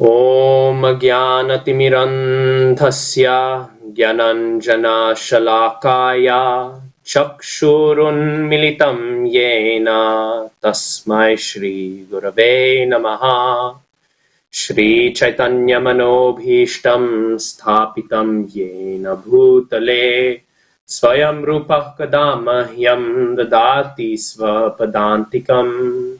Om Jnanatimirandhasya Gyananjana Shalakaya Chakshurunmilitam Yena Tasmai Shri Gurave Namaha. Shri Caitanya Manobhishtam Sthapitam Yena Bhutale Swayam Rupah Kadamahyam Dadati Svapadantikam.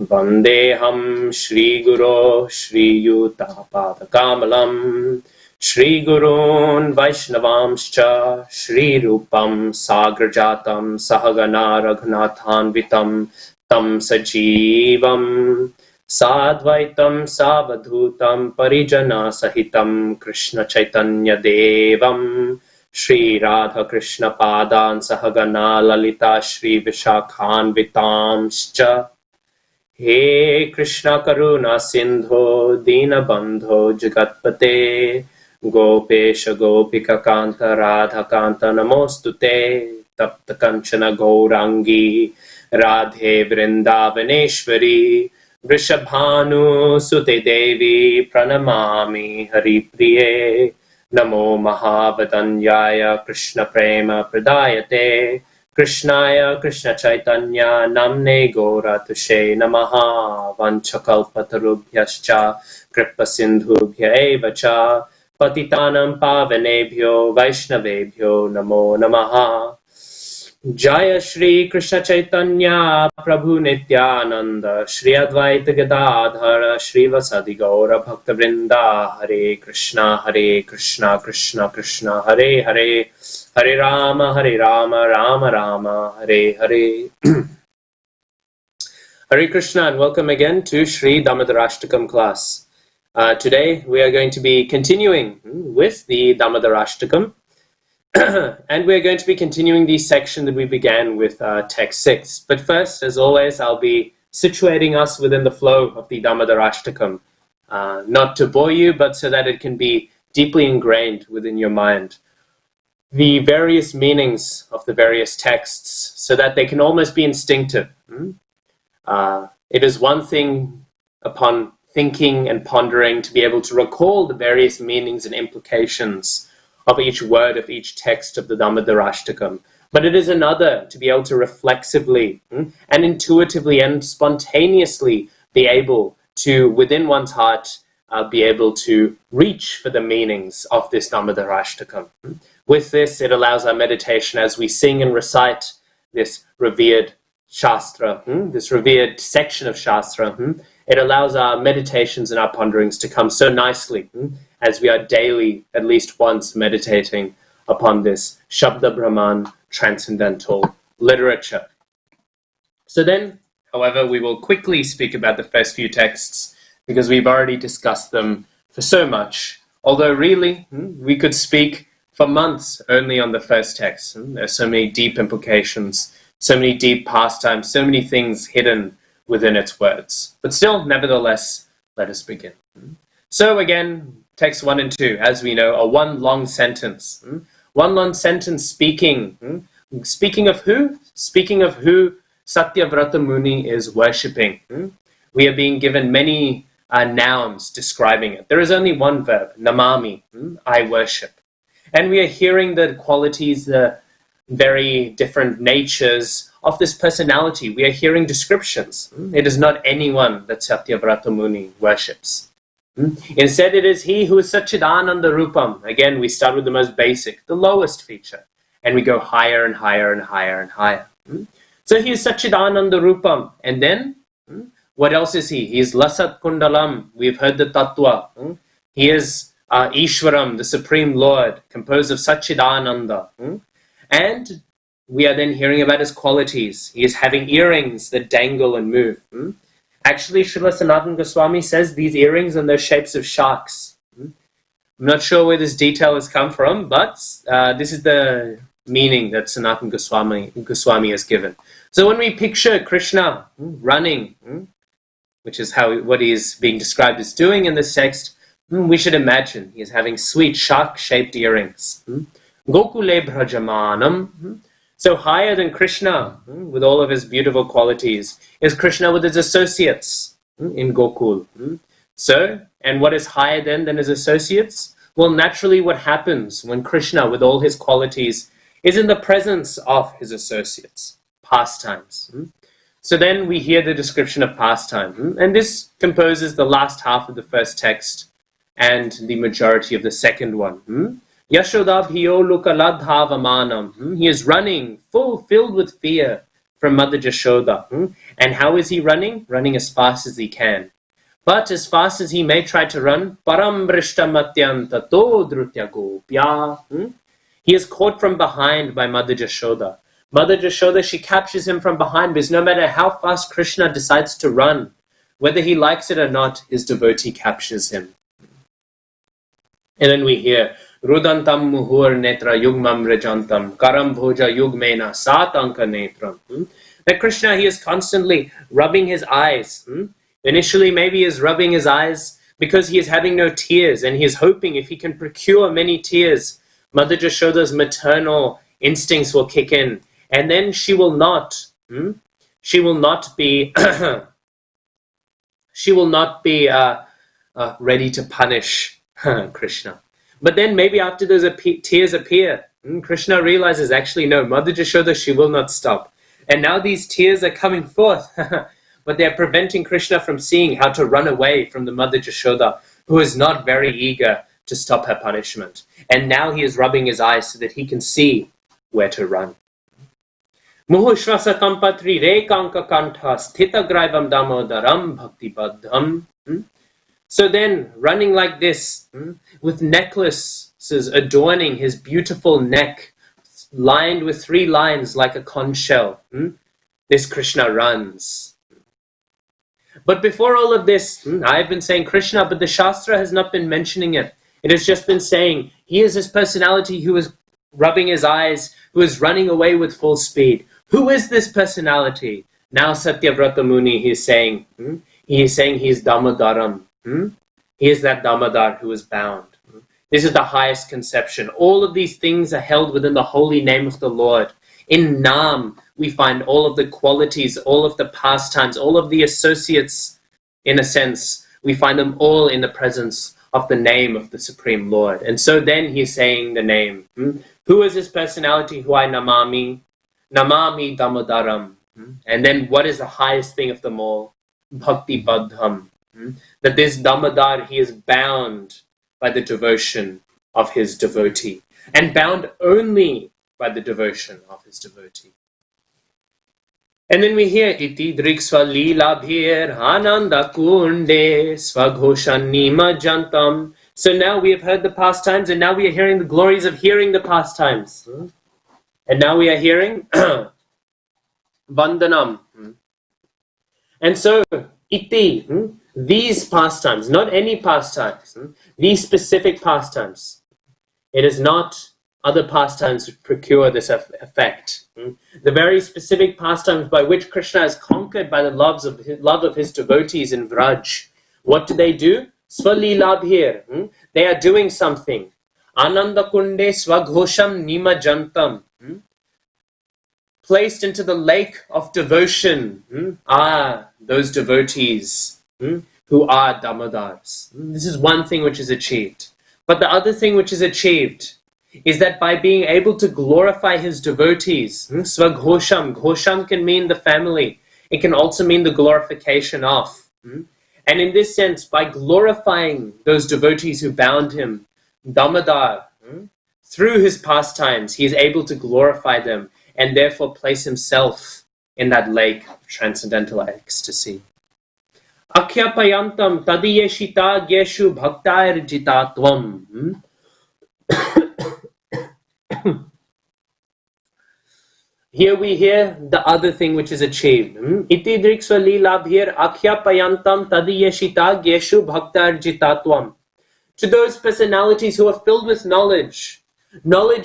Vandeham Shri Guru Shri Yutapada Kamalam Shri Gurun Vaishnavamscha Shri Rupam Sagrajatam Sahagana Raghunathanvitam Tam Sajivam Sadvaitam Savadhutam Parijana Sahitam Krishna Chaitanya Devam Shri Radha Krishna Padan Sahagana Lalita Shri Vishakhanvitamscha. He Krishna Karuna Sindho Dinabandho Jagatpate Gopesha Gopika Kanta Radha Kanta Namostute Tapta Kanchana Gourangi Radhe Vrindavaneshwari Vrishabhanu Sute Devi Pranamami Haripriye Namo Mahavadanyaya Krishna Prema Pradayate Krishnaya Krishna Chaitanya Namne Gora Tushe Namaha Vanchakalpatarubhyascha Kripa Sindhubhya Evacha Patitanam Pavanebhyo Vaishnavebhyo Namo Namaha. Jaya Shri Krishna Chaitanya Prabhu Nityananda Shri Advaita Gadadhara Shri Vasadi Gaura Bhakta Vrinda Hare Krishna Krishna Krishna Hare Hare Hare Rama Rama Rama Hare Hare. Hare Krishna and welcome again to Sri Damodarashtakam class. Today we are going to be continuing with the Damodarashtakam. And we're going to be continuing the section that we began with text 6. But first, as always, I'll be situating us within the flow of the Damodarashtakam. Not to bore you, but so that it can be deeply ingrained within your mind. The various meanings of the various texts, so that they can almost be instinctive. It is one thing upon thinking and pondering to be able to recall the various meanings and implications of each word of each text of the Damodarashtakam. But it is another to be able to reflexively and intuitively and spontaneously be able to, within one's heart, be able to reach for the meanings of this Damodarashtakam. With this, it allows our meditation as we sing and recite this revered Shastra, this revered section of Shastra. It allows our meditations and our ponderings to come so nicely as we are daily, at least once, meditating upon this Shabda Brahman transcendental literature. So then, however, we will quickly speak about the first few texts because we've already discussed them for so much. Although really, we could speak for months only on the first text. There are so many deep implications, so many deep pastimes, so many things hidden within its words. But still, nevertheless, let us begin. So again, text 1 and 2, as we know, are one long sentence. One long sentence speaking of who? Speaking of who Satyavrata Muni is worshipping. We are being given many nouns describing it. There is only one verb, namami, I worship. And we are hearing the qualities, the very different natures of this personality. We are hearing descriptions. It is not anyone that Satyavrata Muni worships. Instead, it is he who is Satchidananda Rupam. Again, we start with the most basic, the lowest feature, and we go higher and higher and higher and higher. So he is Satchidananda Rupam. And then, what else is he? He is Lasat Kundalam. We've heard the Tattva. He is Ishwaram, the Supreme Lord, composed of Satchidananda. And we are then hearing about his qualities. He is having earrings that dangle and move. Actually, Srila Sanatana Goswami says these earrings are the shapes of sharks. I'm not sure where this detail has come from, but this is the meaning that Sanatana Goswami has given. So when we picture Krishna running, which is what he is being described as doing in this text, we should imagine he is having sweet shark-shaped earrings. Gokule Brajamanam. So higher than Krishna, with all of his beautiful qualities, is Krishna with his associates in Gokul. So and what is higher than his associates? Well, naturally what happens when Krishna, with all his qualities, is in the presence of his associates? Pastimes. So then we hear the description of pastime, and this composes the last half of the first text and the majority of the second one. Yashoda bhiyo lukaladhavamanam. He is running, filled with fear from Mother Jashoda. And how is he running? Running as fast as he can. But as fast as he may try to run, param brishtamathyanta to drutya gopya. He is caught from behind by Mother Jashoda. Mother Jashoda, she captures him from behind, because no matter how fast Krishna decides to run, whether he likes it or not, his devotee captures him. And then we hear, Rudantam muhur netra yugmam rejantam, karam bhoja yugmena satanka netram. That Krishna, he is constantly rubbing his eyes. Initially, maybe he is rubbing his eyes because he is having no tears, and he is hoping if he can procure many tears, Mother Jashoda's maternal instincts will kick in. And then she will not be ready to punish Krishna. But then maybe after those tears appear, Krishna realizes, actually no, Mother Jashoda, she will not stop. And now these tears are coming forth, but they are preventing Krishna from seeing how to run away from the Mother Jashoda, who is not very eager to stop her punishment. And now he is rubbing his eyes so that he can see where to run. Muhushvasa kampatri rekanka kantha sthita graivam damodaram bhakti baddham. So then, running like this, with necklaces adorning his beautiful neck, lined with 3 lines like a conch shell, this Krishna runs. But before all of this, I've been saying Krishna, but the Shastra has not been mentioning it. It has just been saying, he is his personality who is rubbing his eyes, who is running away with full speed. Who is this personality? Now Satyavrata Muni, he is saying he is Damodaram. He is that Damodar who is bound. This is the highest conception. All of these things are held within the holy name of the Lord. In Nam, we find all of the qualities, all of the pastimes, all of the associates, in a sense. We find them all in the presence of the name of the Supreme Lord. And so then he's saying the name. Who is this personality who I namami? Namami Damodaram. And then what is the highest thing of them all? Bhakti Baddham. That this Damodar, he is bound by the devotion of his devotee. And bound only by the devotion of his devotee. And then we hear Iti Driksva Lila Bhir Ananda Kunde Swaghoshan Nima Jantam. So now we have heard the pastimes, and now we are hearing the glories of hearing the pastimes. And now we are hearing Vandanam. And so, Iti, these pastimes, not any pastimes, these specific pastimes, it is not other pastimes which procure this effect. The very specific pastimes by which Krishna is conquered by the love of his devotees in Vraj. What do? Svalilabhir. They are doing something. Ananda kunde swaghosham nima jantam. Placed into the lake of devotion are those devotees who are Damodars. This is one thing which is achieved. But the other thing which is achieved is that by being able to glorify his devotees, Swaghosham, Ghosham can mean the family. It can also mean the glorification of. And in this sense, by glorifying those devotees who bound him, Damodar, through his pastimes, he is able to glorify them and therefore place himself in that lake of transcendental ecstasy. Akhyapayantam tadiyeshita geshu bhaktair jitatvam. Here we hear the other thing which is achieved. Iti driksva lilabhir akhyapayantam tadiyeshita geshu bhaktair jitatvam. To those personalities who are filled with knowledge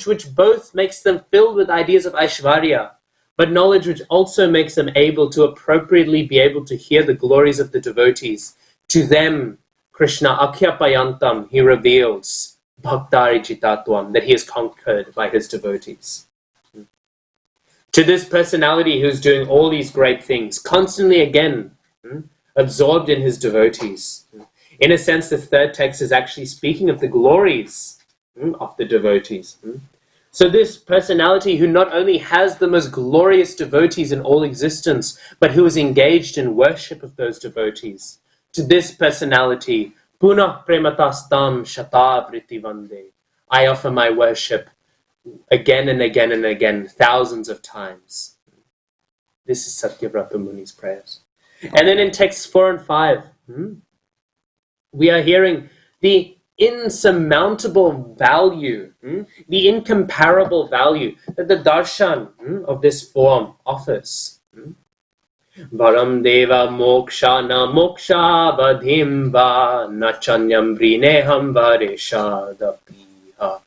which both makes them filled with ideas of Aishvarya, but knowledge which also makes them able to appropriately be able to hear the glories of the devotees. To them, Krishna Akhyapayantam, he reveals Bhaktari Jitatvam, that he is conquered by his devotees. To this personality who's doing all these great things, constantly again, absorbed in his devotees, In a sense, the third text is actually speaking of the glories of the devotees. So this personality who not only has the most glorious devotees in all existence, but who is engaged in worship of those devotees, to this personality, Punah Prematastam Shatavriti Vande, I offer my worship again and again and again, thousands of times. This is Satyavrata Muni's prayers. And then in texts 4 and 5, we are hearing the insurmountable value, the incomparable value that the darshan of this form offers. Varam deva moksha na moksha vadhim va nachanyam vrineham vareshadapiha.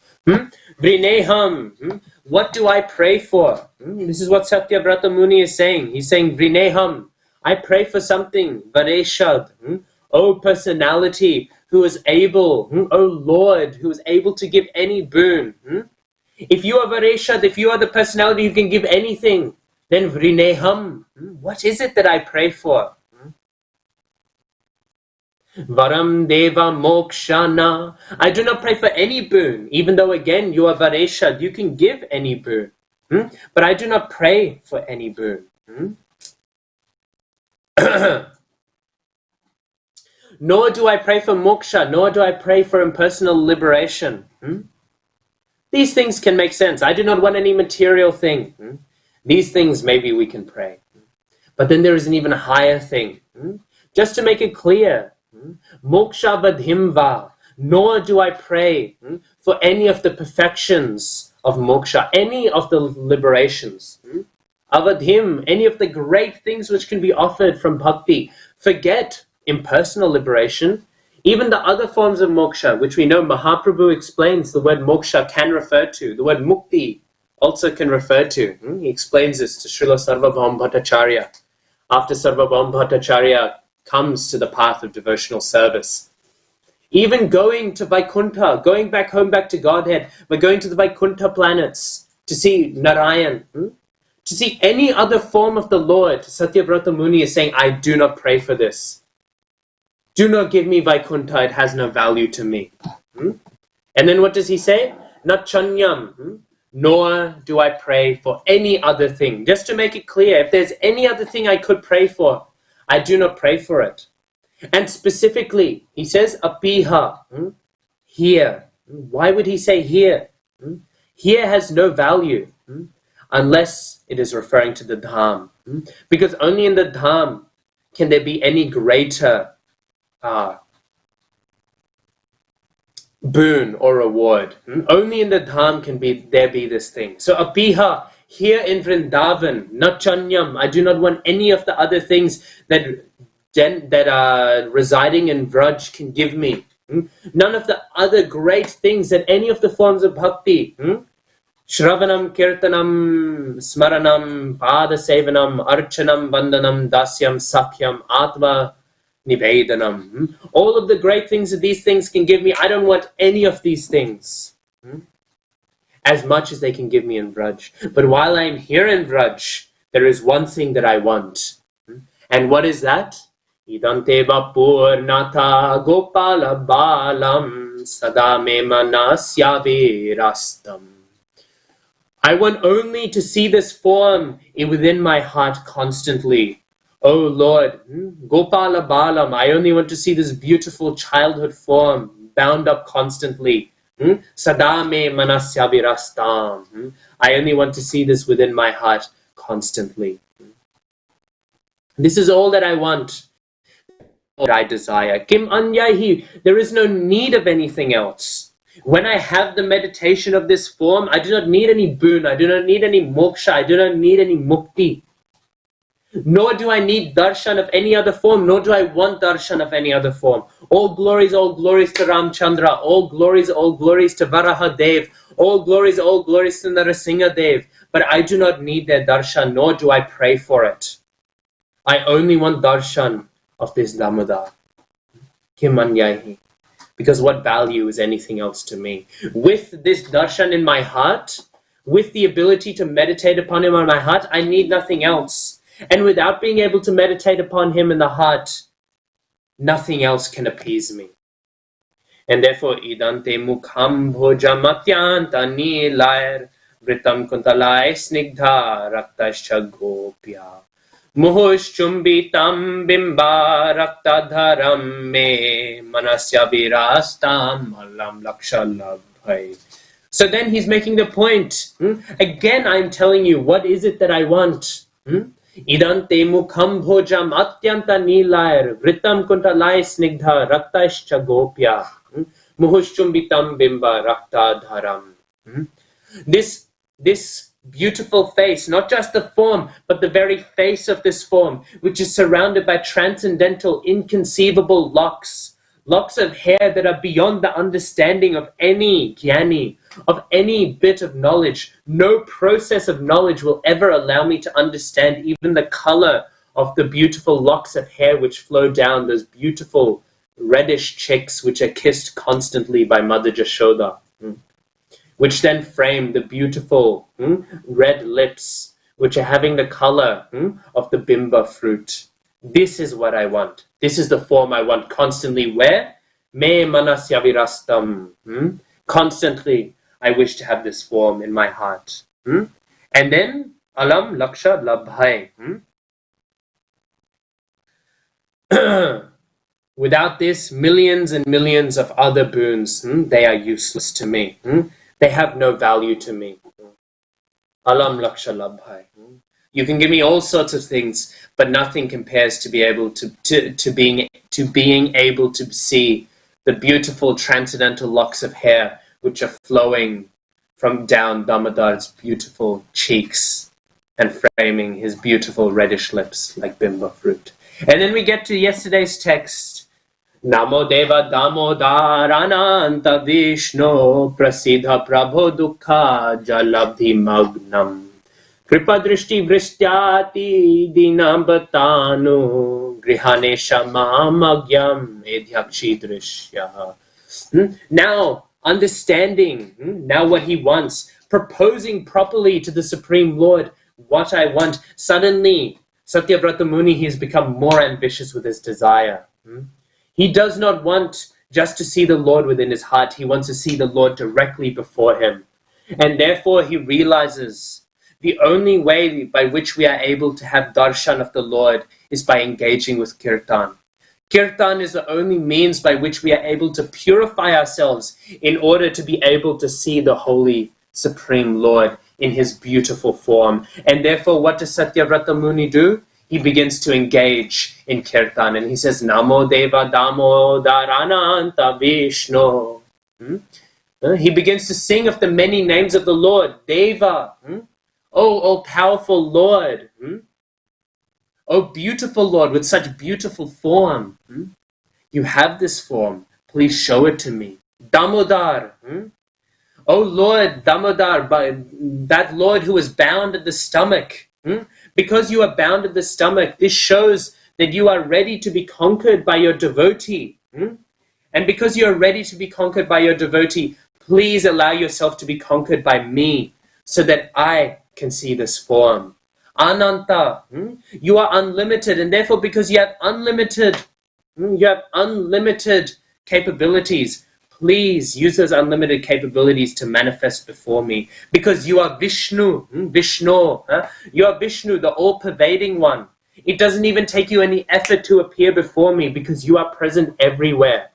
Vrineham, what do I pray for? This is what Satyavrata Muni is saying. He's saying, Vrineham, I pray for something, vareshad, O personality who is able, O Lord, who is able to give any boon. If you are Vareshad, if you are the personality who can give anything, then Vrineham, what is it that I pray for? Varam Deva Mokshana, I do not pray for any boon, even though again you are Vareshad, you can give any boon. But I do not pray for any boon. Nor do I pray for moksha, nor do I pray for impersonal liberation. These things can make sense. I do not want any material thing. These things maybe we can pray. But then there is an even higher thing. Just to make it clear, moksha vadhimva, nor do I pray for any of the perfections of moksha, any of the liberations. Avadhim, any of the great things which can be offered from bhakti. Forget impersonal liberation, even the other forms of moksha, which we know Mahaprabhu explains the word moksha can refer to, the word mukti also can refer to. He explains this to Srila Sarvabhaum Bhattacharya. After Sarvabhaum Bhattacharya comes to the path of devotional service. Even going to Vaikuntha, going back home, back to Godhead, we're going to the Vaikuntha planets to see Narayan, to see any other form of the Lord. Satyavrata Muni is saying, I do not pray for this. Do not give me Vaikuntha, it has no value to me. And then what does he say? Not chanyam, nor do I pray for any other thing. Just to make it clear, if there's any other thing I could pray for, I do not pray for it. And specifically, he says apiha, here. Why would he say here? Here has no value, unless it is referring to the dham. Because only in the dham can there be any greater boon or reward. Only in the dham can there be this thing. So apiha, here in Vrindavan, not chanyam, I do not want any of the other things that are residing in Vraj can give me. None of the other great things that any of the forms of bhakti, Shravanam, Kirtanam, Smaranam, Pada Sevanam, Archanam, Vandanam, Dasyam, Sakyam, Atma, Nivedanam. All of the great things that these things can give me, I don't want any of these things. As much as they can give me in Vraj. But while I'm here in Vraj, there is one thing that I want. And what is that? Idante vapurnata gopala balam sadame manasya virastam. I want only to see this form within my heart constantly. Oh Lord, Gopala Balam, I only want to see this beautiful childhood form bound up constantly. Sadame manasya virastam. I only want to see this within my heart constantly. This is all that I want, all that I desire. Kim anyahi, there is no need of anything else. When I have the meditation of this form, I do not need any boon, I do not need any moksha, I do not need any mukti. Nor do I need darshan of any other form, nor do I want darshan of any other form. All glories to Ramchandra, all glories to Varahadev, all glories to Narasingha Dev. But I do not need their darshan, nor do I pray for it. I only want darshan of this Damodar. Kimanyahi. Because what value is anything else to me? With this darshan in my heart, with the ability to meditate upon him in my heart, I need nothing else. And without being able to meditate upon him in the heart, Nothing else can appease me. And therefore, idante mukham bhojamatyanta nilair vritam kuntalai snigdha raktascha gopya muhushchumbitam bimba raktadharam me manasya virastam alam lakshalabhai. So then he's making the point. Again, I'm telling you, what is it that I want? Idante mukham bhojam atyanta nilair vritam kuntalai snigdha raktascha gopya muhushchumbitam bimba raktadharam. This beautiful face, not just the form, but the very face of this form, which is surrounded by transcendental, inconceivable locks of hair that are beyond the understanding of any jnani, of any bit of knowledge. No process of knowledge will ever allow me to understand even the color of the beautiful locks of hair which flow down, those beautiful reddish cheeks which are kissed constantly by Mother Jashoda, which then frame the beautiful red lips which are having the color of the bimba fruit. This is what I want. This is the form I want constantly. Where? Me manasya virastam. Constantly, I wish to have this form in my heart. And then, alam laksha labhai. Without this, millions and millions of other boons, they are useless to me. They have no value to me. Alam laksha labhai. You can give me all sorts of things, but nothing compares to be able to being able to see the beautiful transcendental locks of hair which are flowing from down Damodar's beautiful cheeks and framing his beautiful reddish lips like bimba fruit. And then we get to yesterday's text. Namo Deva Damodarananta Vishnu Prasidha Prabho Dukha Jalabdhi Magnam Kripa Drishti Vrishtyati Dinambatanu Grihane Shamamagyam Edhyakshi Drishya. Now, understanding now what he wants, proposing properly to the Supreme Lord what I want, suddenly Satyavrata Muni, he has become more ambitious with his desire. He does not want just to see the Lord within his heart. He wants to see the Lord directly before him. And therefore he realizes the only way by which we are able to have darshan of the Lord is by engaging with kirtan. Kirtan is the only means by which we are able to purify ourselves in order to be able to see the Holy Supreme Lord in his beautiful form. And therefore, what does Satyavrata Muni do? He begins to engage in kirtan, and he says, Namo Deva Damodarananta Vishnu. He begins to sing of the many names of the Lord. Deva, oh, all-powerful Lord. Oh, beautiful Lord, with such beautiful form. You have this form. Please show it to me. Damodar. Oh, Lord, Damodar, that Lord who is bound at the stomach. Because you are bound at the stomach, this shows that you are ready to be conquered by your devotee. And because you are ready to be conquered by your devotee, please allow yourself to be conquered by me so that I can see this form. Ananta, you are unlimited, and therefore because you have unlimited capabilities, please use those unlimited capabilities to manifest before me. Because you are Vishnu, you are Vishnu, the all-pervading one. It doesn't even take you any effort to appear before me because you are present everywhere.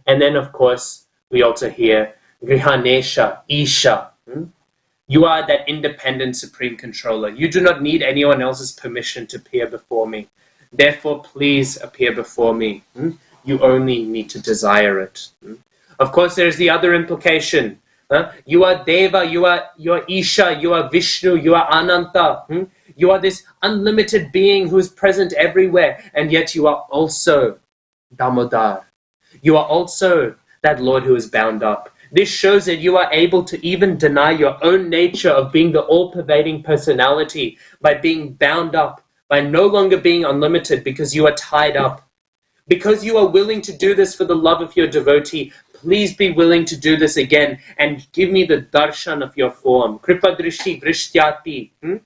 And then, of course, we also hear Grihanesha, Isha. You are that independent supreme controller. You do not need anyone else's permission to appear before me. Therefore, please appear before me. You only need to desire it. Of course, there's the other implication. You are Deva, you are Isha, you are Vishnu, you are Ananta. You are this unlimited being who is present everywhere, and yet you are also Damodar. You are also that Lord who is bound up. This shows that you are able to even deny your own nature of being the all-pervading personality by being bound up, by no longer being unlimited because you are tied up. Because you are willing to do this for the love of your devotee, please be willing to do this again and give me the darshan of your form. Kripa drishti vrishtyati.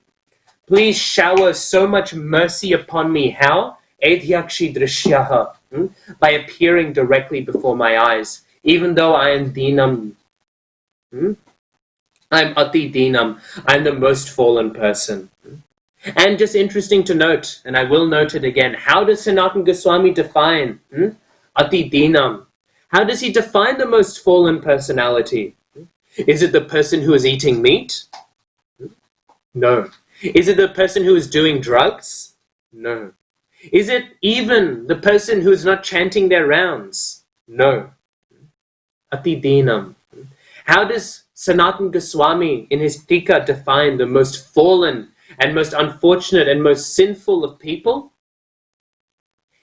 Please shower so much mercy upon me. How? Edhyakshi drishyaha, by appearing directly before my eyes, even though I am dinam. I'm ati dinam. I'm the most fallen person. And just interesting to note, and I will note it again, how does Sanatana Goswami define ati dinam? How does he define the most fallen personality? Is it the person who is eating meat? No. Is it the person who is doing drugs? No. Is it even the person who is not chanting their rounds? No. Ati dinam. How does Sanatana Goswami in his Tika define the most fallen and most unfortunate and most sinful of people?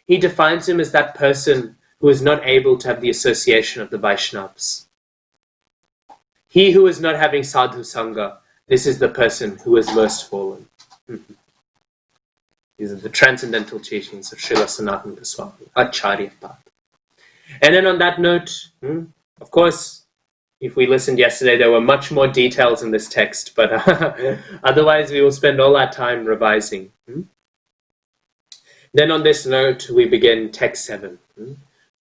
He defines him as that person who is not able to have the association of the Vaishnavas. He who is not having sadhu sangha, this is the person who is most fallen. These are the transcendental teachings of Srila Sanatana Goswami, Acharya Pad. And then on that note, of course, if we listened yesterday, there were much more details in this text, but otherwise we will spend all our time revising. Then on this note, we begin text 7.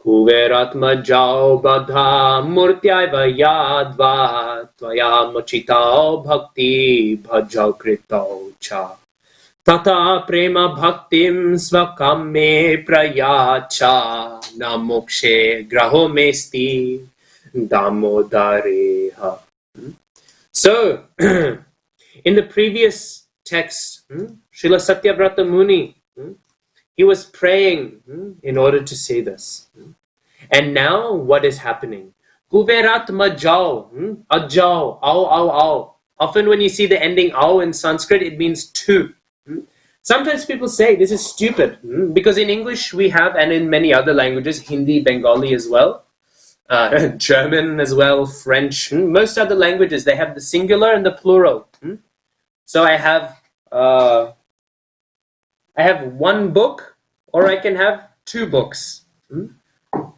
Kuveratma jao badha murtyaiva yadva tvaya mochitao bhakti bhajao kritao cha tata prema bhaktim svakam me prayacha na mokshe graho mesti damodareha. So, in the previous text, Srila Satyavrata Muni, he was praying in order to say this. And now what is happening? Kuverat majao, ajao, ao. Often when you see the ending ao in Sanskrit, it means two. Sometimes people say this is stupid because in English we have, and in many other languages, Hindi, Bengali as well, German as well, French, most other languages, they have the singular and the plural. So I have one book, or I can have two books.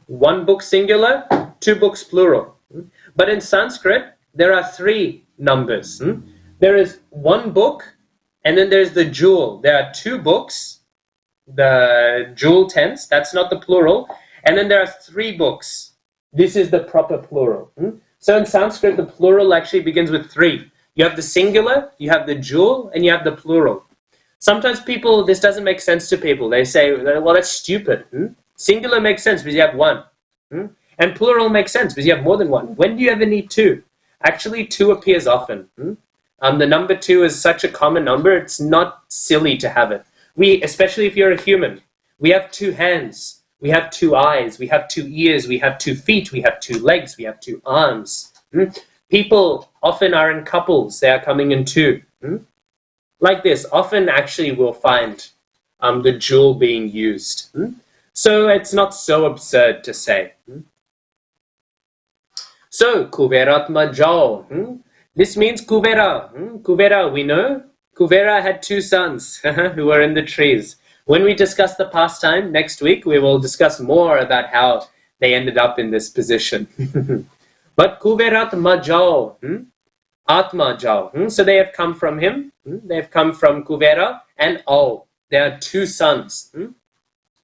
One book singular, two books plural. But in Sanskrit, there are three numbers. There is one book, and then there's the jewel. There are two books, the jewel tense, that's not the plural. And then there are three books. This is the proper plural. So in Sanskrit, the plural actually begins with three. You have the singular, you have the jewel, and you have the plural. Sometimes people, this doesn't make sense to people. They say, well, that's stupid. Singular makes sense because you have one. And plural makes sense because you have more than one. When do you ever need two? Actually, two appears often. The number two is such a common number, it's not silly to have it. Especially if you're a human, we have two hands, we have two eyes, we have two ears, we have 2 feet, we have 2 legs, we have 2 arms. People often are in couples, they are coming in two. Like this, often actually we'll find the jewel being used. So it's not so absurd to say. So, Kuveratma Jao. This means Kuvera. Kuvera, we know. Kuvera had 2 sons who were in the trees. When we discuss the pastime next week, we will discuss more about how they ended up in this position. But Kuveratma Jao. Atma Jao. So they have come from him. They have come from Kuvera and Ao. There are 2 sons.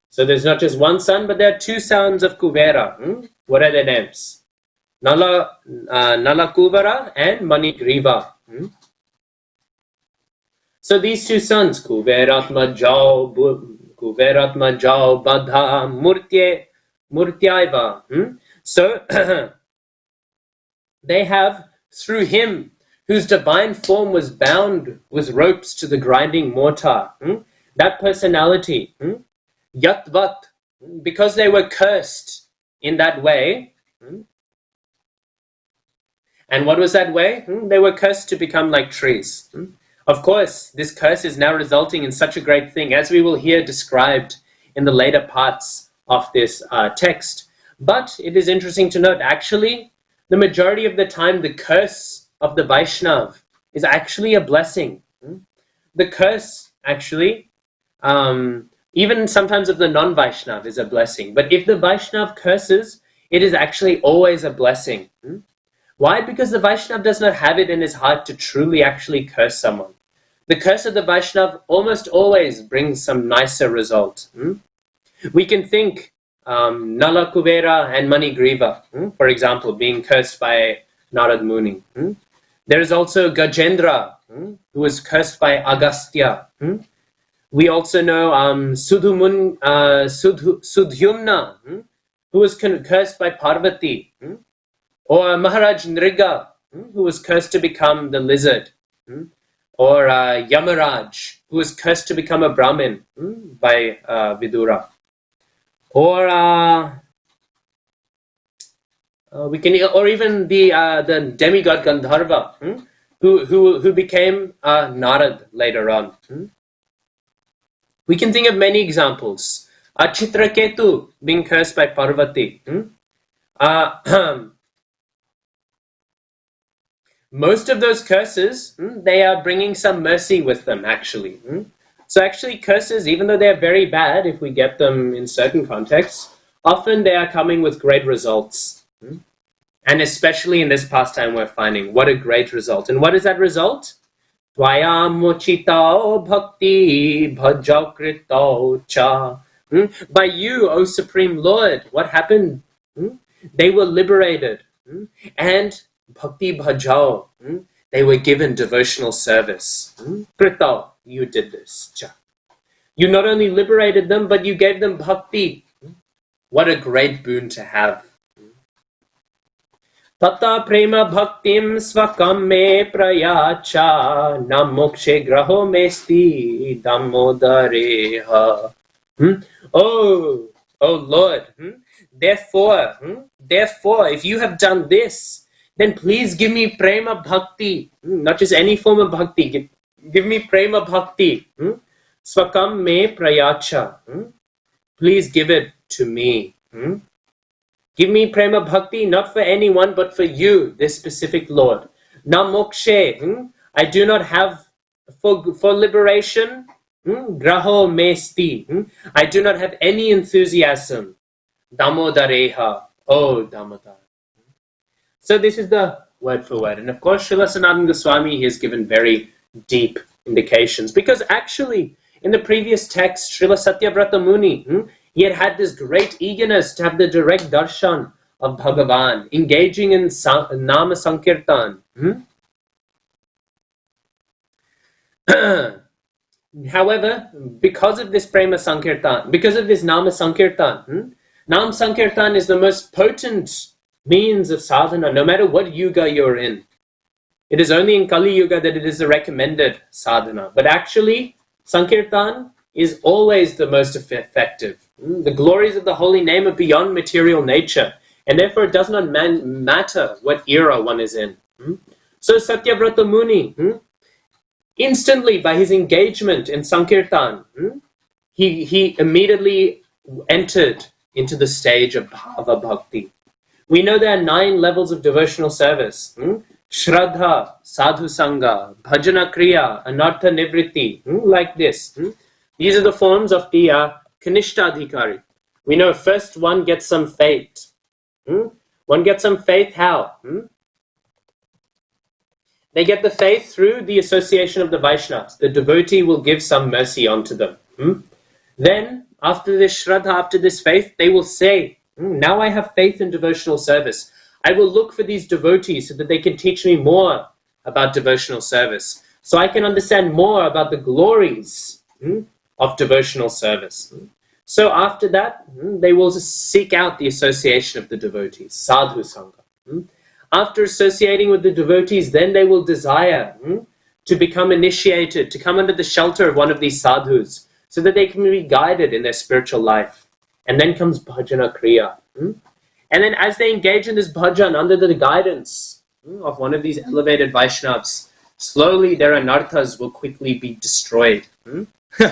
So there's not just one son, but there are 2 sons of Kuvera. What are their names? Nala Kuvara and Manigriva. So these 2 sons, Kuveratma Jao Badha Murtyaiva. So they have, through him, whose divine form was bound with ropes to the grinding mortar, that personality, Yatvat, because they were cursed in that way. And what was that way? They were cursed to become like trees. Of course, this curse is now resulting in such a great thing, as we will hear described in the later parts of this text. But it is interesting to note, actually, the majority of the time, the curse of the Vaishnav is actually a blessing. The curse, actually, even sometimes of the non-Vaishnav is a blessing. But if the Vaishnav curses, it is actually always a blessing. Why? Because the Vaishnav does not have it in his heart to truly actually curse someone. The curse of the Vaishnav almost always brings some nicer result. We can think Nala Kuvera and Manigriva, for example, being cursed by Narad Muni. There is also Gajendra, who was cursed by Agastya. We also know Sudhyumna, who was cursed by Parvati. Or Maharaj Nriga, who was cursed to become the lizard. Or Yamaraj, who was cursed to become a Brahmin by Vidura. Or or even the demigod Gandharva, who became Narad later on. We can think of many examples. Chitraketu being cursed by Parvati. Most of those curses, they are bringing some mercy with them, actually. So actually curses, even though they are very bad, if we get them in certain contexts, often they are coming with great results. And especially in this pastime we're finding, what a great result. And what is that result? Tvayam mochitao bhakti bhajakrito cha. By you, O Supreme Lord, what happened? They were liberated. And bhakti bhajao, they were given devotional service. Krito, you did this. Cha. You not only liberated them, but you gave them bhakti. What a great boon to have. Tata prema bhaktim svakam me prayacha nam mokshe graho mesti damodareha. Oh Lord, therefore, if you have done this, then please give me prema bhakti, not just any form of bhakti, give me prema bhakti. Svakam me prayacha, please give it to me. Give me prema bhakti, not for anyone, but for you, this specific Lord. Na mokshe, I do not have for liberation. Graho mesti, I do not have any enthusiasm. Damodareha, oh Damodar. So this is the word for word. And of course, Srila Sanatana Goswami, he has given very deep indications. Because actually, in the previous text, Srila Satyavrata Muni, he had this great eagerness to have the direct darshan of Bhagavan, engaging in Nama Sankirtan. However, because of this Prema Sankirtan, because of this Nama Sankirtan, Nam Sankirtan is the most potent means of sadhana, no matter what yuga you're in. It is only in Kali Yuga that it is the recommended sadhana. But actually, Sankirtan is always the most effective. The glories of the holy name are beyond material nature, and therefore it does not matter what era one is in. So Satyavrata Muni, instantly by his engagement in Sankirtan, he immediately entered into the stage of Bhava Bhakti. We know there are 9 levels of devotional service. Shraddha, Sadhu Sangha, Bhajana Kriya, Anartha Nivritti, like this. These are the forms of the Kanishtadhikari. We know first one gets some faith. One gets some faith how? They get the faith through the association of the Vaishnavas. The devotee will give some mercy onto them. Then, after this Shraddha, after this faith, they will say, now I have faith in devotional service. I will look for these devotees so that they can teach me more about devotional service. So I can understand more about the glories of devotional service. So after that, they will seek out the association of the devotees, sadhu sangha. After associating with the devotees, then they will desire to become initiated, to come under the shelter of one of these sadhus, so that they can be guided in their spiritual life. And then comes bhajana kriya. And then as they engage in this bhajan under the guidance of one of these elevated Vaishnavas, slowly their anarthas will quickly be destroyed.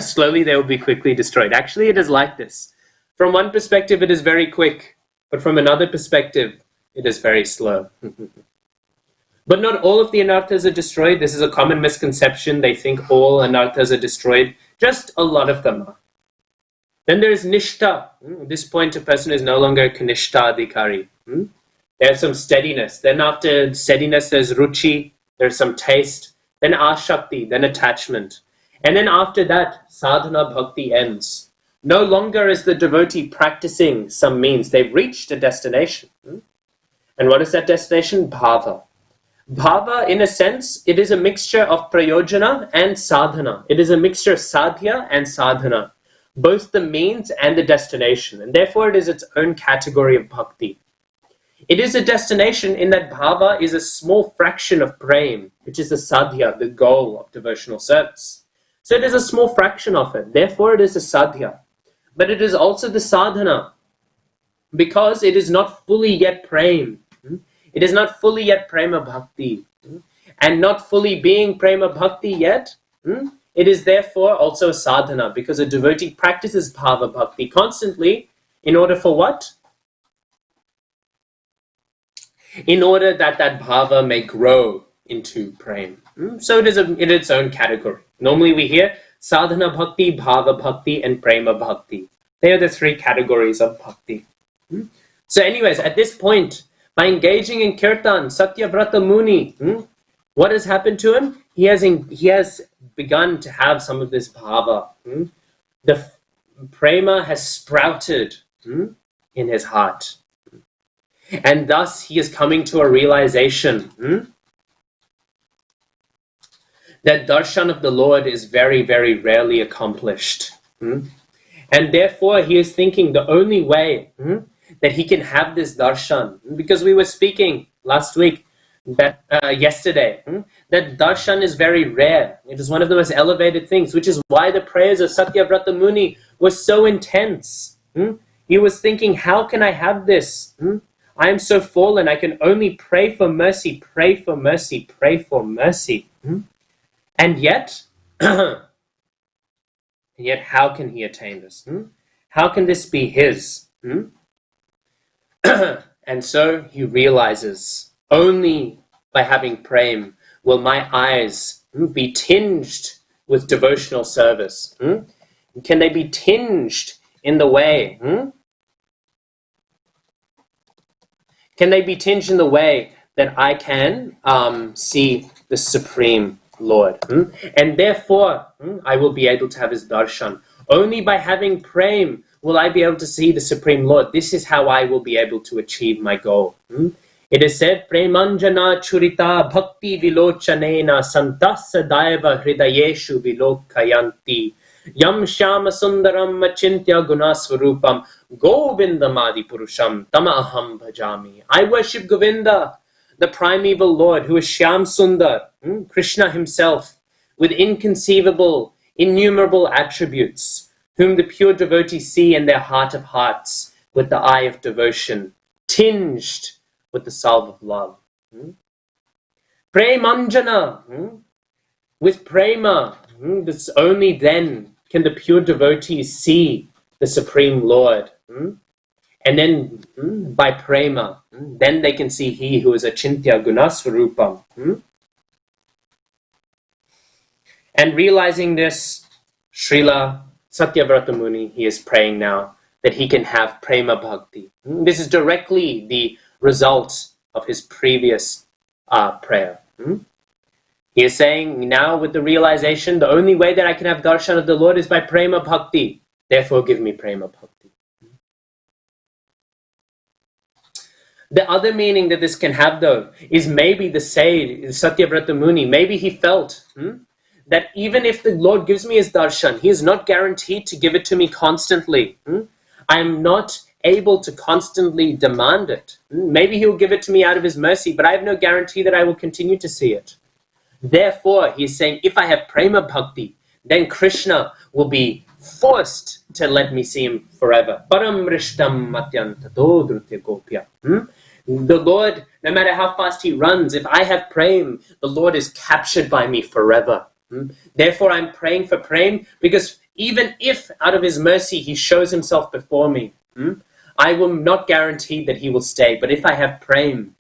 Slowly they will be quickly destroyed. Actually, it is like this. From one perspective, it is very quick. But from another perspective, it is very slow. But not all of the anarthas are destroyed. This is a common misconception. They think all anarthas are destroyed. Just a lot of them are. Then there is nishta. At this point, a person is no longer kanishta adhikari. There's some steadiness. Then after steadiness, there's ruchi. There's some taste. Then ashakti. Then attachment. And then after that, sadhana bhakti ends. No longer is the devotee practicing some means. They've reached a destination. And what is that destination? Bhava. Bhava, in a sense, it is a mixture of prayojana and sadhana. It is a mixture of sadhya and sadhana, both the means and the destination. And therefore, it is its own category of bhakti. It is a destination in that bhava is a small fraction of prem, which is the sadhya, the goal of devotional service. So it is a small fraction of it. Therefore, it is a sadhya. But it is also the sadhana, because it is not fully yet prem. It is not fully yet prema bhakti. And not fully being prema bhakti yet, it is therefore also a sadhana, because a devotee practices bhava bhakti constantly in order for what? In order that that bhava may grow into prem. So it is in its own category. Normally we hear sadhana bhakti, bhava bhakti, and prema bhakti. They are the three categories of bhakti. So anyways, at this point, by engaging in kirtan, Satyavrata Muni, what has happened to him? He has begun to have some of this bhava. The prema has sprouted in his heart. And thus he is coming to a realization that darshan of the Lord is very, very rarely accomplished. And therefore he is thinking the only way that he can have this darshan, because we were speaking last week, that yesterday, that darshan is very rare. It is one of the most elevated things, which is why the prayers of Satyavrata Muni were so intense. He was thinking, how can I have this? I am so fallen, I can only pray for mercy, pray for mercy, pray for mercy. And yet, yet how can he attain this? How can this be his? And so he realizes, only by having prem will my eyes be tinged with devotional service. Can they be tinged in the way? Can they be tinged in the way that I can see the Supreme Lord? And therefore, I will be able to have his darshan. Only by having prem will I be able to see the Supreme Lord. This is how I will be able to achieve my goal. It is said, Premanjana churita bhakti vilochanena santasa daiva hridayeshu vilokayanti yam shama sundaram achintya gunasvarupam govindamadi purusham tamaham bhajami. I worship Govinda, the primeval Lord, who is Shyam Sundar, Krishna himself, with inconceivable, innumerable attributes, whom the pure devotees see in their heart of hearts with the eye of devotion, tinged with the salve of love. Premanjana, with prema, this only then can the pure devotees see the Supreme Lord. And then by prema, then they can see he who is achintya gunasvarupam. And realizing this, Srila Satyavrata Muni, he is praying now that he can have prema bhakti. This is directly the result of his previous prayer. He is saying now with the realization, the only way that I can have darshan of the Lord is by prema bhakti. Therefore give me prema bhakti. The other meaning that this can have, though, is maybe the sage, Satyavrata Muni, maybe he felt that even if the Lord gives me his darshan, he is not guaranteed to give it to me constantly. I am not able to constantly demand it. Maybe he will give it to me out of his mercy, but I have no guarantee that I will continue to see it. Therefore, he is saying, if I have prema bhakti, then Krishna will be forced to let me see him forever. Param rishtam matyantato drutya gopya. The Lord, no matter how fast he runs, if I have prem, the Lord is captured by me forever. Therefore, I'm praying for prem, because even if out of his mercy he shows himself before me, I will not guarantee that he will stay. But if I have prem,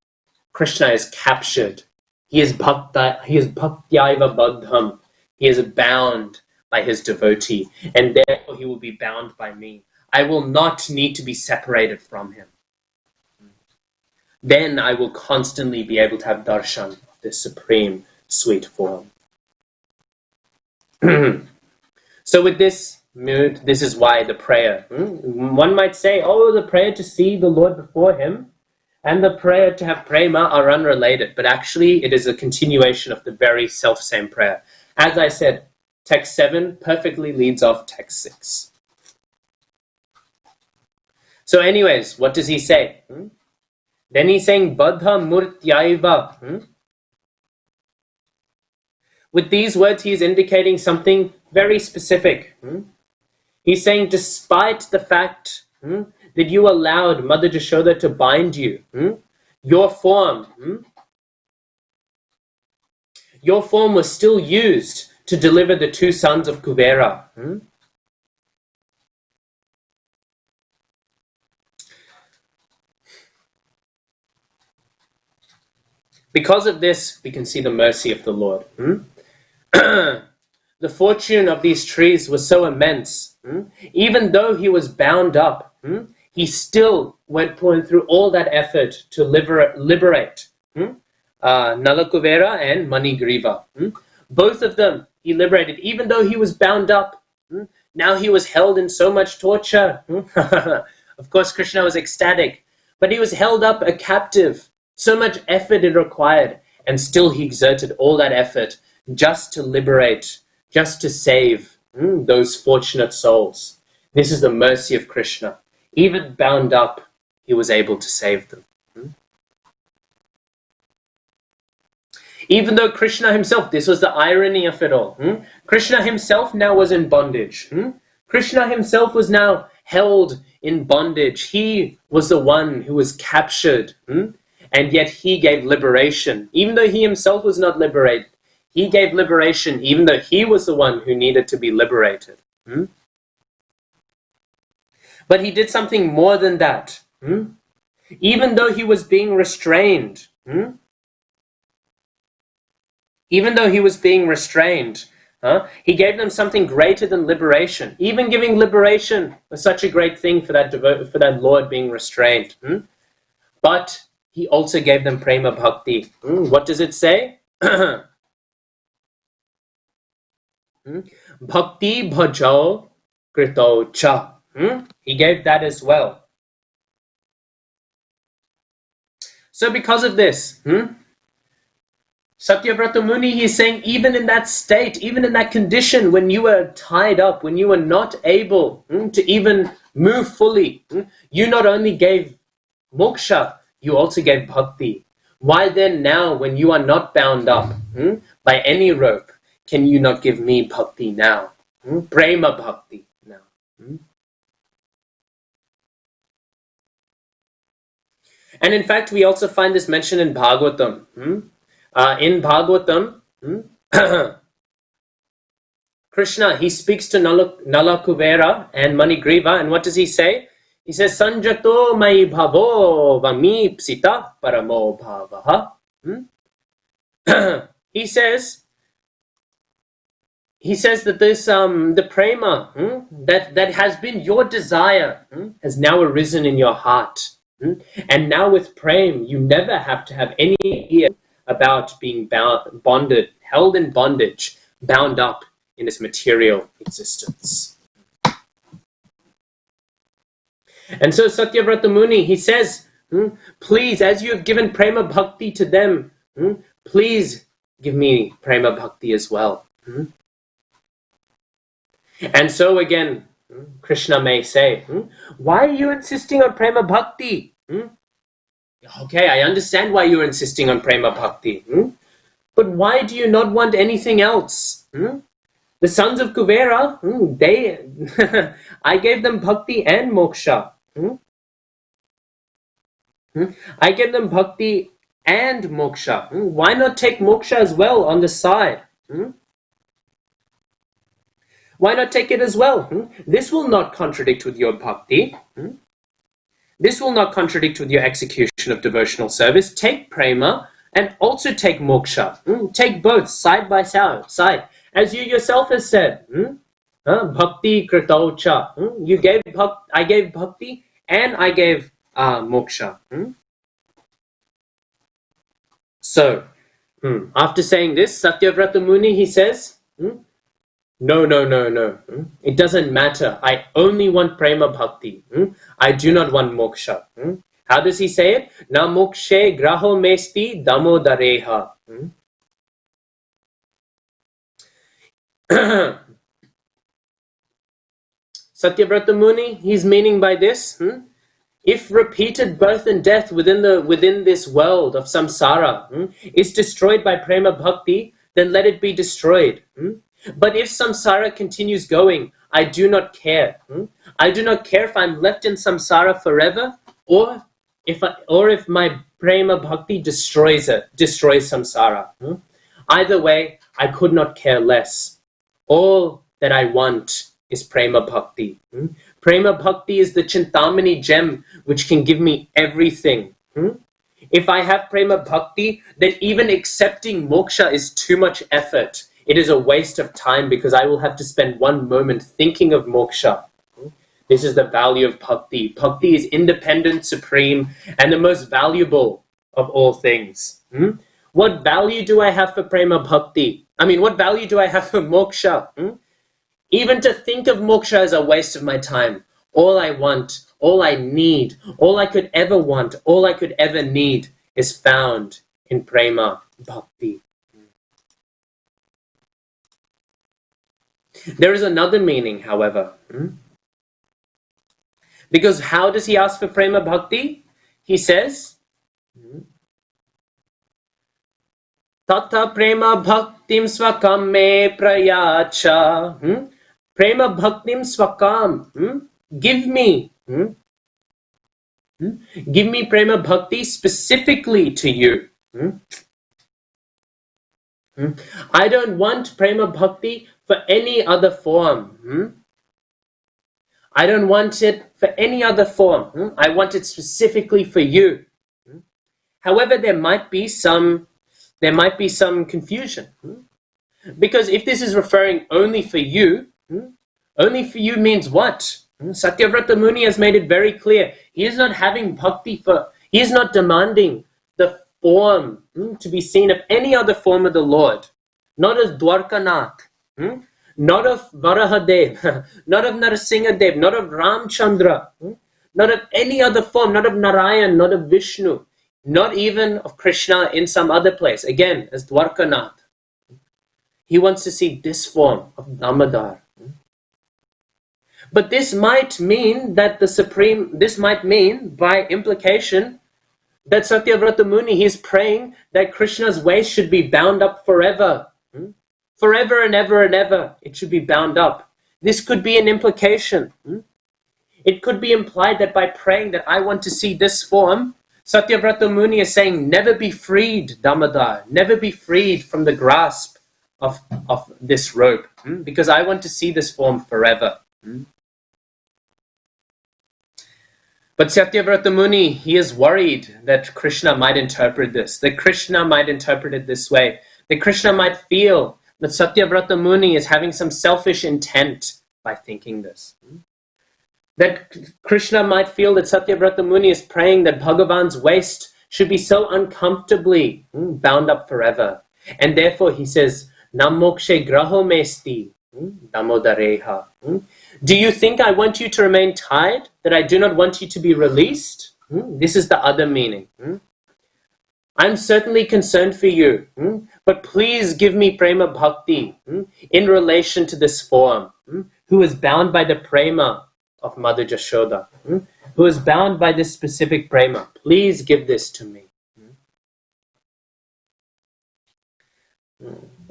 Krishna is captured. He is bhaktaiva badham. He is bound by his devotee, and therefore he will be bound by me. I will not need to be separated from him. Then I will constantly be able to have darshan of this supreme sweet form. So with this, mood. This is why the prayer. One might say, oh, the prayer to see the Lord before him and the prayer to have prema are unrelated, but actually it is a continuation of the very self-same prayer. As I said, text 7 perfectly leads off text 6. So anyways, what does he say? Then he's saying, Badha Murtyaiva. With these words, he is indicating something very specific. He's saying, despite the fact that you allowed Mother Jashoda to bind you, your form was still used to deliver the two sons of Kuvera. Because of this, we can see the mercy of the Lord. The fortune of these trees was so immense. Even though he was bound up, he still went through all that effort to liberate Nalakuvera and Manigriva. Both of them he liberated, even though he was bound up. Now he was held in so much torture. Of course, Krishna was ecstatic, but he was held up a captive. So much effort it required, and still he exerted all that effort just to liberate, just to save those fortunate souls. This is the mercy of Krishna. Even bound up, he was able to save them. Even though Krishna himself, this was the irony of it all. Krishna himself now was in bondage. Krishna himself was now held in bondage. He was the one who was captured. And yet he gave liberation. Even though he himself was not liberated, he gave liberation even though he was the one who needed to be liberated. But he did something more than that. Even though he was being restrained, he gave them something greater than liberation. Even giving liberation was such a great thing for that Lord being restrained. But he also gave them prema bhakti. What does it say? Bhakti bhajao krito cha. He gave that as well. So because of this, Satyavrata Muni, he's saying, even in that state, even in that condition, when you were tied up, when you were not able to even move fully, you not only gave moksha, you also gave bhakti. Why then now, when you are not bound up by any rope, can you not give me bhakti now? Prema bhakti now. And in fact, we also find this mentioned in Bhagavatam. In Bhagavatam, Krishna, he speaks to Nalakuvera and Manigriva, and what does he say? He says, Sanjato mai bhavo vami psita paramo bhavaha. He says that this the prema that has been your desire has now arisen in your heart. And now with prem, you never have to have any idea about being bonded, held in bondage, bound up in this material existence. And so Satyavrata Muni, he says, please, as you have given prema bhakti to them, please give me prema bhakti as well. And so again, Krishna may say, why are you insisting on prema bhakti? Okay, I understand why you're insisting on prema bhakti. But why do you not want anything else? The sons of Kuvera, I gave them bhakti and moksha. I gave them bhakti and moksha. Why not take moksha as well on the side? Why not take it as well? This will not contradict with your bhakti. This will not contradict with your execution of devotional service. Take prema and also take moksha. Take both side by side. As you yourself have said, bhakti krito cha. You gave bhakti, I gave bhakti, and I gave moksha. So, after saying this, Satyavrata Muni, he says, No, no, no, no. It doesn't matter. I only want prema bhakti. I do not want moksha. How does he say it? Na mokshe graho mesti damodareha. Satyavrata Muni, he's meaning by this, if repeated birth and death within this world of samsara is destroyed by prema bhakti, then let it be destroyed. But if samsara continues going, I do not care. I do not care if I'm left in samsara forever, or if my prema bhakti destroys samsara. Either way, I could not care less. All that I want is prema bhakti. Prema bhakti is the chintamani gem which can give me everything. If I have prema bhakti, then even accepting moksha is too much effort. It is a waste of time because I will have to spend one moment thinking of moksha. This is the value of bhakti. Bhakti is independent, supreme, and the most valuable of all things. What value do I have for prema bhakti? I mean, what value do I have for moksha? Even to think of moksha is a waste of my time. All I want, all I need, all I could ever want, all I could ever need is found in prema bhakti. There is another meaning, however. Because how does he ask for prema bhakti? He says, Tata prema bhaktim swakam me prayacha. Prema bhaktim swakam. Give me. Give me prema bhakti specifically to you. I don't want prema bhakti for any other form. I don't want it for any other form. I want it specifically for you. However, there might be some confusion. Because if this is referring only for you means what? Satyavrata Muni has made it very clear. He is not having bhakti he is not demanding the form to be seen of any other form of the Lord. Not as Dwarkanath, not of Varahadev, not of Narasimhadev, not of Ramchandra, not of any other form, not of Narayan, not of Vishnu, not even of Krishna in some other place. Again, as Dwarkanath. He wants to see this form of Damodar. But this might mean that this might mean by implication that Satyavrata Muni, he's praying that Krishna's waist should be bound up forever. Forever and ever and ever, it should be bound up. This could be an implication. It could be implied that by praying that I want to see this form, Satyavrata Muni is saying, never be freed, Damodar. Never be freed from the grasp of this rope. Because I want to see this form forever. But Satyavrata Muni, he is worried that Krishna might interpret this, that Krishna might interpret it this way, that Krishna might feel that Satyavrata Muni is having some selfish intent by thinking this. That Krishna might feel that Satyavrata Muni is praying that Bhagavan's waist should be so uncomfortably bound up forever. And therefore he says, Namokshe graho mesti damodareha. Do you think I want you to remain tied? That I do not want you to be released? This is the other meaning. I'm certainly concerned for you, but please give me prema bhakti in relation to this form, who is bound by the prema of Mother Jashoda, who is bound by this specific prema. Please give this to me.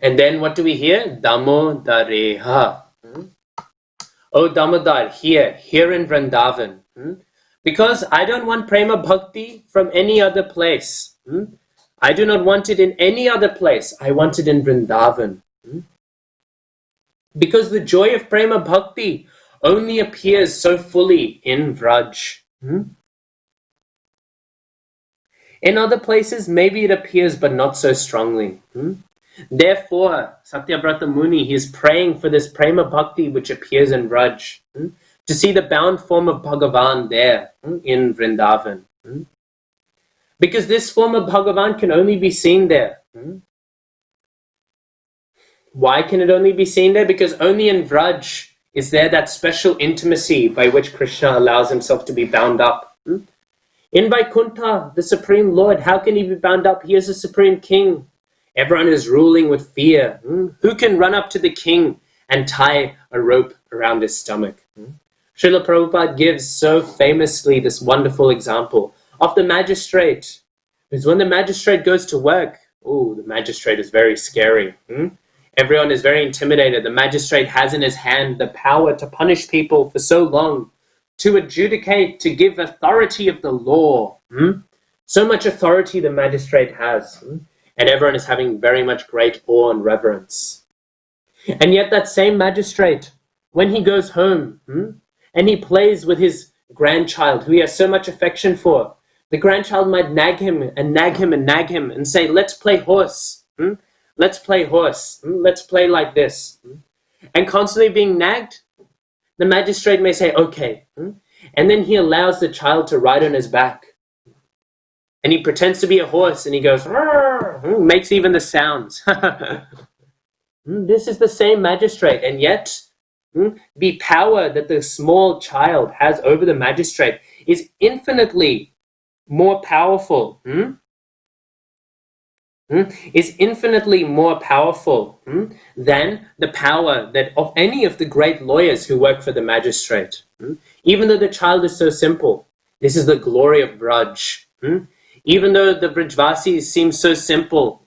And then what do we hear? Damodareha. Oh Damodar, here in Vrindavan. Because I don't want prema bhakti from any other place. I do not want it in any other place. I want it in Vrindavan. Because the joy of prema bhakti only appears so fully in Vraj. In other places, maybe it appears, but not so strongly. Therefore, Satyavrata Muni, he is praying for this prema bhakti which appears in Vraj, to see the bound form of Bhagavan there in Vrindavan. Because this form of Bhagavan can only be seen there. Why can it only be seen there? Because only in Vraj is there that special intimacy by which Krishna allows himself to be bound up. In Vaikuntha, the Supreme Lord, how can he be bound up? He is the Supreme King. Everyone is ruling with fear. Who can run up to the king and tie a rope around his stomach? Srila Prabhupada gives so famously this wonderful example of the magistrate. Because when the magistrate goes to work, the magistrate is very scary. Everyone is very intimidated. The magistrate has in his hand the power to punish people for so long, to adjudicate, to give authority of the law. So much authority the magistrate has. And everyone is having very much great awe and reverence. And yet that same magistrate, when he goes home and he plays with his grandchild, who he has so much affection for, the grandchild might nag him and nag him and nag him and say, let's play horse. Let's play horse. Let's play like this. And constantly being nagged, the magistrate may say, okay. And then he allows the child to ride on his back. And he pretends to be a horse and he goes, makes even the sounds. This is the same magistrate. And yet, the power that the small child has over the magistrate is infinitely more powerful. Is infinitely more powerful than the power that of any of the great lawyers who work for the magistrate. Even though the child is so simple, this is the glory of Braj. Even though the Brajvasis seem so simple,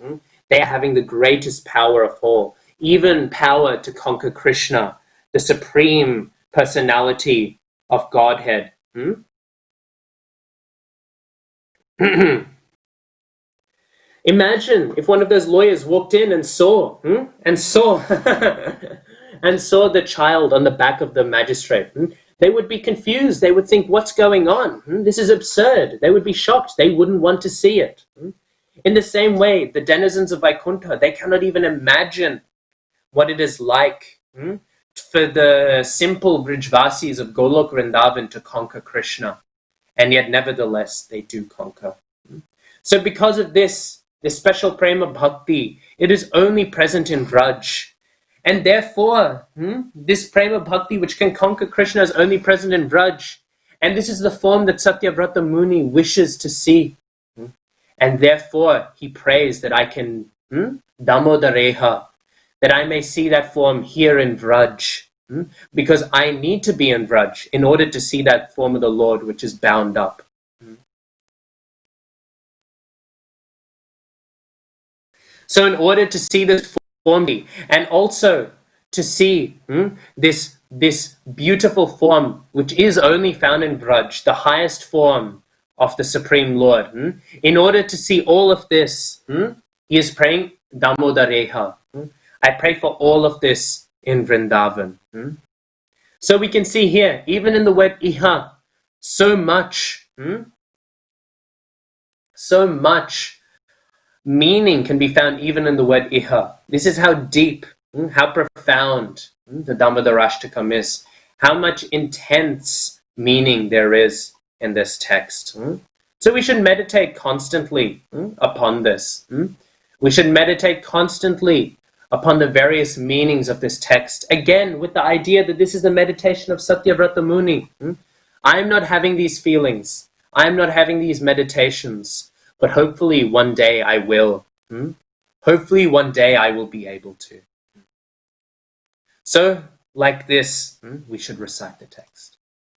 they are having the greatest power of all, even power to conquer Krishna, the supreme personality of Godhead. Imagine if one of those lawyers walked in and saw and saw the child on the back of the magistrate. They would be confused. They would think, what's going on? This is absurd. They would be shocked. They wouldn't want to see it. In the same way, the denizens of Vaikuntha, they cannot even imagine what it is like for the simple Brijvasis of Golok Vrindavan to conquer Krishna. And yet, nevertheless, they do conquer. So because of this special prema bhakti, it is only present in Vraj. And therefore, this prema bhakti which can conquer Krishna is only present in Vraj. And this is the form that Satyavrata Muni wishes to see. And therefore, he prays that I can, Damodareha, that I may see that form here in Vraj. Because I need to be in Vraj in order to see that form of the Lord which is bound up. So in order to see this form, and also to see this beautiful form, which is only found in Braj, the highest form of the Supreme Lord, in order to see all of this, he is praying Damodareha. I pray for all of this in Vrindavan. So we can see here, even in the word Iha, so much meaning can be found even in the word Iha. This is how deep, how profound the Damodarashtakam is, how much intense meaning there is in this text. So we should meditate constantly upon this. We should meditate constantly upon the various meanings of this text. Again, with the idea that this is the meditation of Satyavrata Muni. I'm not having these feelings. I'm not having these meditations. But hopefully one day I will. Hopefully one day I will be able to. So, like this, we should recite the text.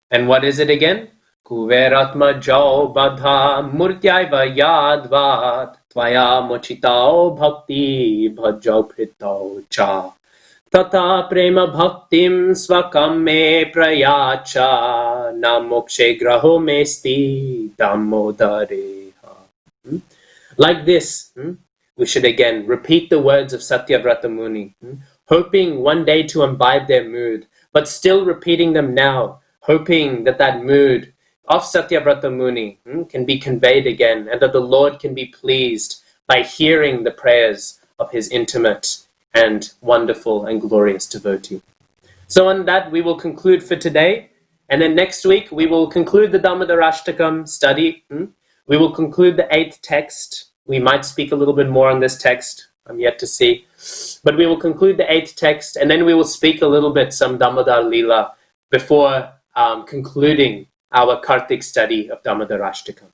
And what is it again? Kuveratma jao badha murtyaiva yadvat tvaya mochitao bhakti bhajau pritau cha tata prema bhaktim svakam me prayacha na mokshe graho mesti damodare. Like this, we should again repeat the words of Satyavrata Muni, hoping one day to imbibe their mood, but still repeating them now, hoping that that mood of Satyavrata Muni can be conveyed again, and that the Lord can be pleased by hearing the prayers of his intimate and wonderful and glorious devotee. So on that, we will conclude for today, and then next week we will conclude the Damodarashtakam study. We will conclude the 8th text. We might speak a little bit more on this text I'm yet to see. But we will conclude the 8th text, and then we will speak a little bit some Damodar Lila before concluding our Kartik study of Damodar Ashtakam.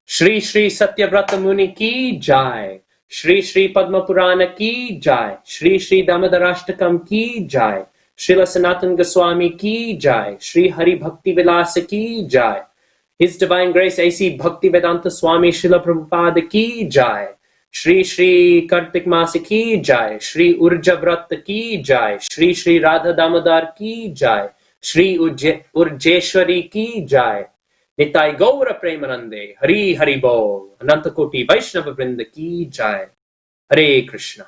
Shri Shri Satyavrata Muni ki jai. Shri Shri Padma Purana ki jai. Shri Shri Damodar Ashtakam ki jai. Srila Sanatan Goswami ki jai. Shri Hari Bhakti Vilasa ki jai. His Divine Grace A.C. Bhaktivedanta Swami Srila Prabhupada ki jai. Shri Shri Kartik Masa ki jai. Shri Urja Vrata ki jai. Shri Shri Radha Damodar ki jai. Shri Urjeshwari ki jai. Nitai Gaura Premanande. Hari Hari Bol. Anantakoti Vaishnava Vrinda ki jai. Hare Krishna.